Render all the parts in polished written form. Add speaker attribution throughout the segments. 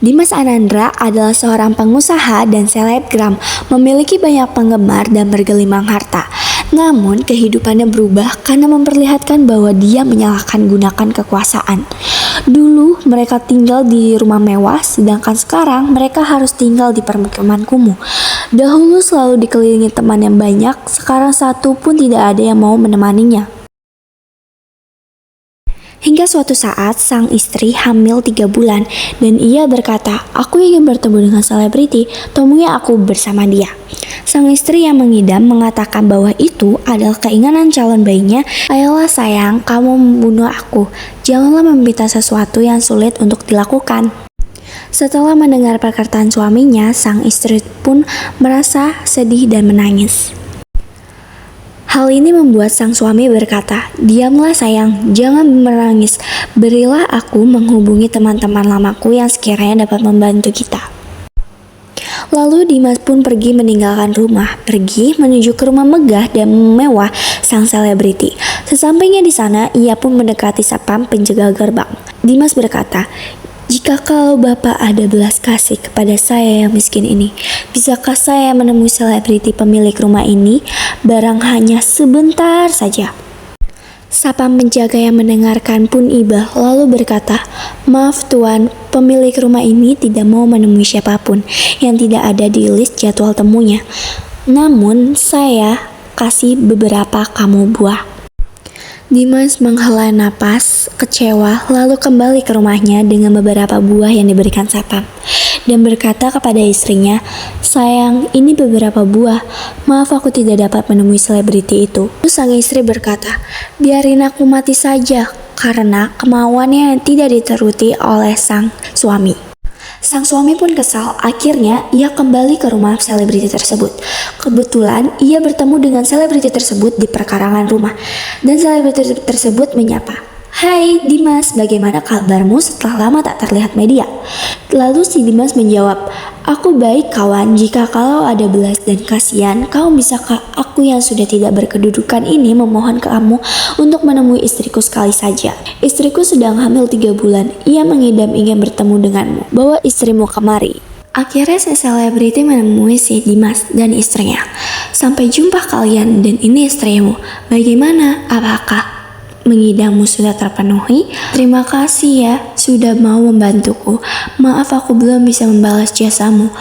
Speaker 1: Dimas Anandra adalah seorang pengusaha dan selebgram, memiliki banyak penggemar dan bergelimang harta. Namun, kehidupannya berubah karena memperlihatkan bahwa dia menyalahgunakan kekuasaan. Dulu, mereka tinggal di rumah mewah, sedangkan sekarang mereka harus tinggal di permukiman kumuh. Dahulu selalu dikelilingi teman yang banyak, sekarang satu pun tidak ada yang mau menemaninya. Hingga suatu saat sang istri hamil 3 bulan dan ia berkata, "Aku ingin bertemu dengan selebriti, temui aku bersama dia." Sang istri yang mengidam mengatakan bahwa itu adalah keinginan calon bayinya. "Ayolah sayang, kamu membunuh aku. Janganlah meminta sesuatu yang sulit untuk dilakukan." Setelah mendengar perkataan suaminya, sang istri pun merasa sedih dan menangis. Hal ini membuat sang suami berkata, "Diamlah sayang, jangan menangis. Berilah aku menghubungi teman-teman lamaku yang sekiranya dapat membantu kita." Lalu Dimas pun pergi meninggalkan rumah, pergi menuju ke rumah megah dan mewah sang selebriti. Sesampainya di sana, ia pun mendekati satpam penjaga gerbang. Dimas berkata, "Jika kalau Bapak ada belas kasih kepada saya yang miskin ini, bisakah saya menemui selebriti pemilik rumah ini? Barang hanya sebentar saja." Satpam penjaga yang mendengarkan pun iba, lalu berkata, "Maaf Tuan, pemilik rumah ini tidak mau menemui siapapun yang tidak ada di list jadwal temunya. Namun saya kasih beberapa kamu buah." Dimas menghela napas kecewa lalu kembali ke rumahnya dengan beberapa buah yang diberikan satpam dan berkata kepada istrinya, "Sayang, ini beberapa buah. Maaf aku tidak dapat menemui selebriti itu." Lalu sang istri berkata, "Biarin aku mati saja," karena kemauannya yang tidak dituruti oleh sang suami. Sang suami pun kesal, akhirnya ia kembali ke rumah selebriti tersebut. Kebetulan ia bertemu dengan selebriti tersebut di perkarangan rumah, dan selebriti tersebut menyapa, "Hai Dimas, bagaimana kabarmu setelah lama tak terlihat media?" Lalu si Dimas menjawab, "Aku baik kawan, jika kalau ada belas dan kasihan, kamu bisakah aku yang sudah tidak berkedudukan ini memohon kamu untuk menemui istriku sekali saja. Istriku sedang hamil 3 bulan, ia mengidam ingin bertemu denganmu, bawa istrimu kemari." Akhirnya si selebriti menemui si Dimas dan istrinya. "Sampai jumpa kalian dan ini istrimu. Bagaimana? Apakah mengidammu sudah terpenuhi? Terima kasih ya sudah mau membantuku. Maaf aku belum bisa membalas jasamu."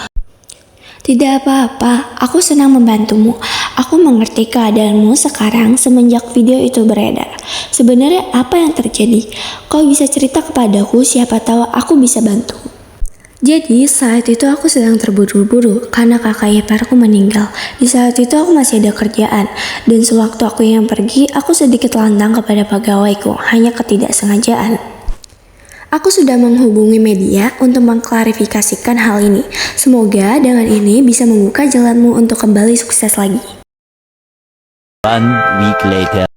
Speaker 1: "Tidak apa-apa, aku senang membantumu. Aku mengerti keadaanmu sekarang semenjak video itu beredar. Sebenarnya apa yang terjadi? Kau bisa cerita kepadaku, siapa tahu aku bisa bantu." "Jadi saat itu aku sedang terburu-buru karena kakak iparku meninggal. Di saat itu aku masih ada kerjaan dan sewaktu aku yang pergi, aku sedikit lantang kepada pegawaiku, hanya ketidaksengajaan. Aku sudah menghubungi media untuk mengklarifikasikan hal ini. Semoga dengan ini bisa membuka jalanmu untuk kembali sukses lagi."
Speaker 2: 1 week later.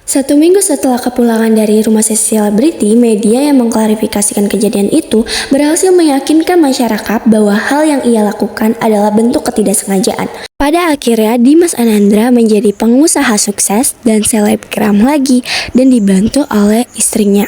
Speaker 1: 1 minggu setelah kepulangan dari rumah si selebriti, media yang mengklarifikasikan kejadian itu berhasil meyakinkan masyarakat bahwa hal yang ia lakukan adalah bentuk ketidaksengajaan. Pada akhirnya, Dimas Anandra menjadi pengusaha sukses dan selebgram lagi dan dibantu oleh istrinya.